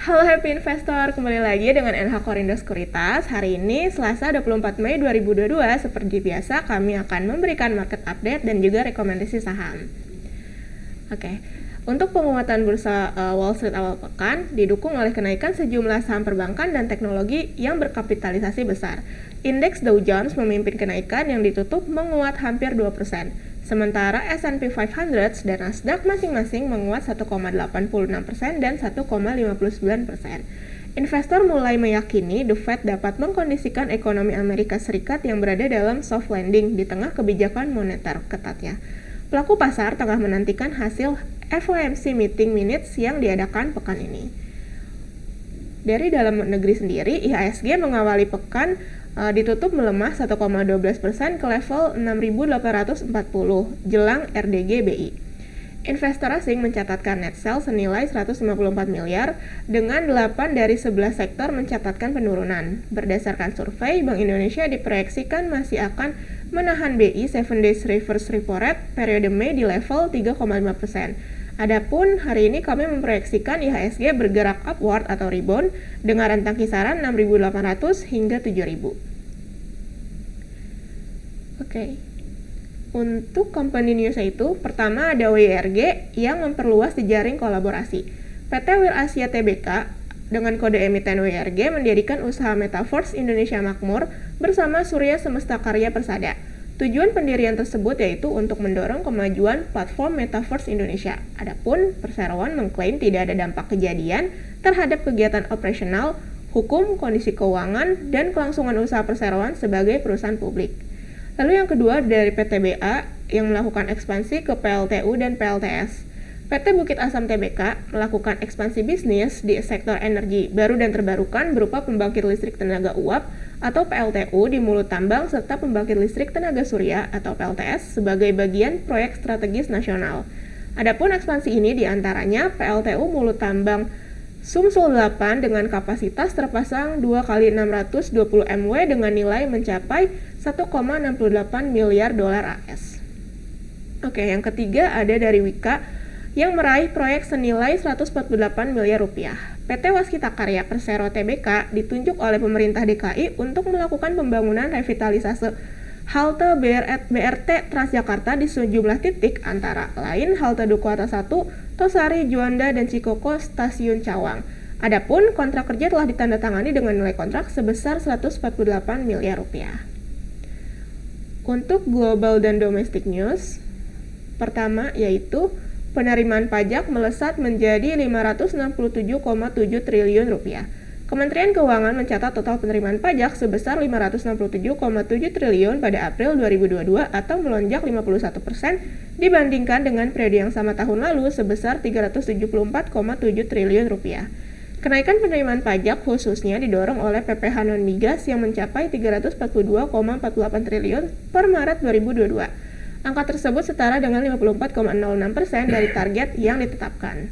Halo Happy Investor, kembali lagi dengan NH Korindo Sekuritas. Hari ini Selasa 24 Mei 2022, seperti biasa kami akan memberikan market update dan juga rekomendasi saham. Untuk penguatan bursa Wall Street awal pekan didukung oleh kenaikan sejumlah saham perbankan dan teknologi yang berkapitalisasi besar. Indeks Dow Jones memimpin kenaikan yang ditutup menguat hampir 2%. Sementara S&P 500 dan Nasdaq masing-masing menguat 1,86% dan 1,59%. Investor mulai meyakini The Fed dapat mengkondisikan ekonomi Amerika Serikat yang berada dalam soft landing di tengah kebijakan moneter ketatnya. Pelaku pasar tengah menantikan hasil FOMC meeting minutes yang diadakan pekan ini. Dari dalam negeri sendiri, IHSG mengawali pekan ditutup melemah 1,12% ke level 6.840 jelang RDG BI. Investor asing mencatatkan net sell senilai 154 miliar dengan 8 dari 11 sektor mencatatkan penurunan. Berdasarkan survei, Bank Indonesia diproyeksikan masih akan menahan BI 7 days reverse repo rate periode Mei di level 3,5%. Adapun hari ini kami memproyeksikan IHSG bergerak upward atau rebound dengan rentang kisaran 6.800 hingga 7.000. Untuk company news itu, pertama ada WIRG yang memperluas jejaring kolaborasi. PT Wir Asia Tbk dengan kode emiten WIRG mendirikan usaha Metaverse Indonesia Makmur bersama Surya Semesta Karya Persada. Tujuan pendirian tersebut yaitu untuk mendorong kemajuan platform Metaverse Indonesia. Adapun perseroan mengklaim tidak ada dampak kejadian terhadap kegiatan operasional, hukum, kondisi keuangan, dan kelangsungan usaha perseroan sebagai perusahaan publik. Lalu yang kedua dari PTBA yang melakukan ekspansi ke PLTU dan PLTS. PT Bukit Asam Tbk melakukan ekspansi bisnis di sektor energi baru dan terbarukan berupa pembangkit listrik tenaga uap atau PLTU di Mulut Tambang serta pembangkit listrik tenaga surya atau PLTS sebagai bagian proyek strategis nasional. Adapun ekspansi ini diantaranya PLTU Mulut Tambang Sumsul 8 dengan kapasitas terpasang 2 kali 620 MW dengan nilai mencapai 1,68 miliar dolar AS. Yang ketiga ada dari Wika yang meraih proyek senilai 148 miliar rupiah. PT Waskita Karya Persero Tbk ditunjuk oleh pemerintah DKI untuk melakukan pembangunan revitalisasi halte BRT Transjakarta di sejumlah titik antara lain halte Duku Atas 1, Tosari, Juanda, dan Cikoko Stasiun Cawang. Adapun kontrak kerja telah ditandatangani dengan nilai kontrak sebesar 148 miliar rupiah. Untuk global dan domestic news, pertama yaitu penerimaan pajak melesat menjadi 567,7 triliun rupiah. Kementerian Keuangan mencatat total penerimaan pajak sebesar 567,7 triliun pada April 2022 atau melonjak 51% dibandingkan dengan periode yang sama tahun lalu sebesar 374,7 triliun rupiah. Kenaikan penerimaan pajak khususnya didorong oleh PPh non-migas yang mencapai 342,48 triliun per Maret 2022. Angka tersebut setara dengan 54,06% dari target yang ditetapkan.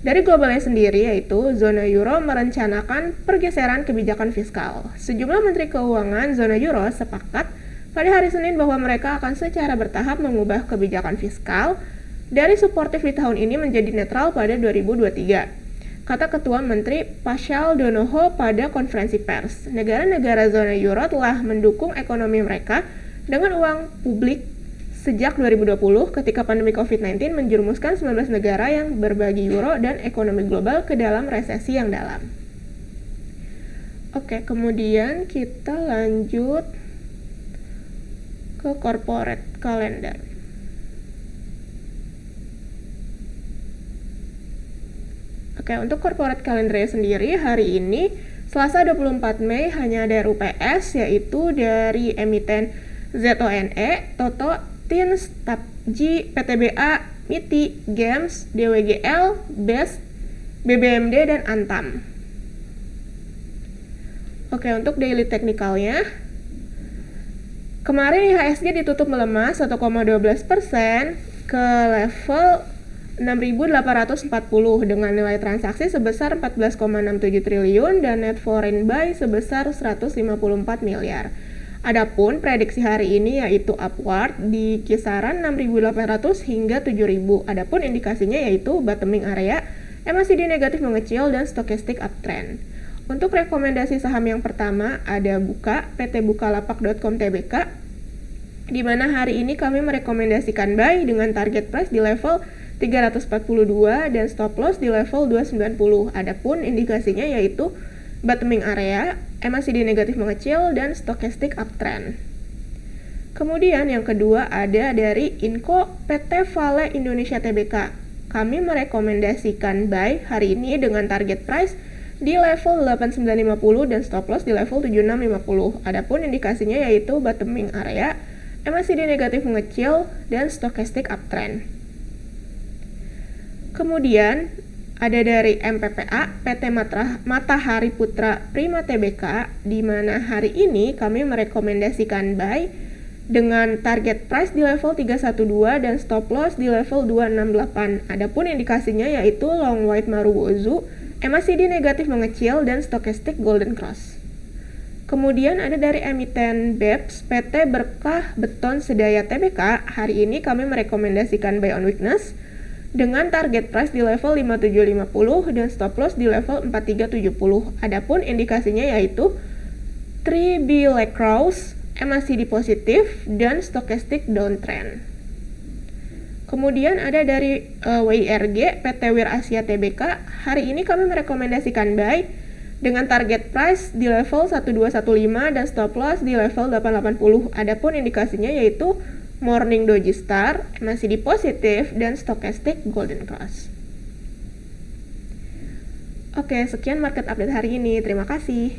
Dari globalnya sendiri yaitu zona euro merencanakan pergeseran kebijakan fiskal. Sejumlah menteri keuangan zona euro sepakat pada hari Senin bahwa mereka akan secara bertahap mengubah kebijakan fiskal dari suportif di tahun ini menjadi netral pada 2023. Kata Ketua Menteri Pascal Donoho pada konferensi pers, negara-negara zona euro telah mendukung ekonomi mereka dengan uang publik sejak 2020 ketika pandemi COVID-19 menjerumuskan 19 negara yang berbagi euro dan ekonomi global ke dalam resesi yang dalam. Kemudian kita lanjut ke corporate calendar. Untuk corporate calendar sendiri hari ini Selasa 24 Mei hanya ada RUPS yaitu dari emiten ZONE, Toto, Tins, Tapji, PTBA, MITI, GEMS, DWGL, BES, BBMD, dan Antam. Untuk daily technicalnya, kemarin IHSG ditutup melemah 1,12% ke level 6.840 dengan nilai transaksi sebesar 14,67 triliun dan net foreign buy sebesar 154 miliar. Adapun prediksi hari ini yaitu upward di kisaran 6.800 hingga 7.000. Adapun indikasinya yaitu bottoming area MACD negatif mengecil, dan stokastik uptrend. Untuk rekomendasi saham yang pertama ada Buka, PT Bukalapak.com Tbk, di mana hari ini kami merekomendasikan buy dengan target price di level 342 dan stop loss di level 290. Adapun indikasinya yaitu bottoming area, MACD negatif mengecil, dan stokastik uptrend. Kemudian yang kedua ada dari Inco PT Vale Indonesia Tbk. Kami merekomendasikan buy hari ini dengan target price di level 8950 dan stop loss di level 7650. Adapun indikasinya yaitu bottoming area, MACD negatif mengecil, dan stokastik uptrend. Kemudian ada dari MPPA PT Matahari Putra Prima Tbk, di mana hari ini kami merekomendasikan buy dengan target price di level 312 dan stop loss di level 268. Adapun indikasinya yaitu long white Marubozu, MACD negatif mengecil, dan stokastik golden cross. Kemudian ada dari emiten BEPS PT Berkah Beton Sedaya Tbk. Hari ini kami merekomendasikan buy on weakness dengan target price di level 5750 dan stop loss di level 4370. Adapun indikasinya yaitu 3B Leg Cross, MACD positif, dan stokastik downtrend. Kemudian ada dari WIRG PT Wir Asia Tbk. Hari ini kami merekomendasikan buy dengan target price di level 1215 dan stop loss di level 880. Adapun indikasinya yaitu morning doji star, MACD positif, dan stokastik golden cross. Oke, sekian market update hari ini. Terima kasih.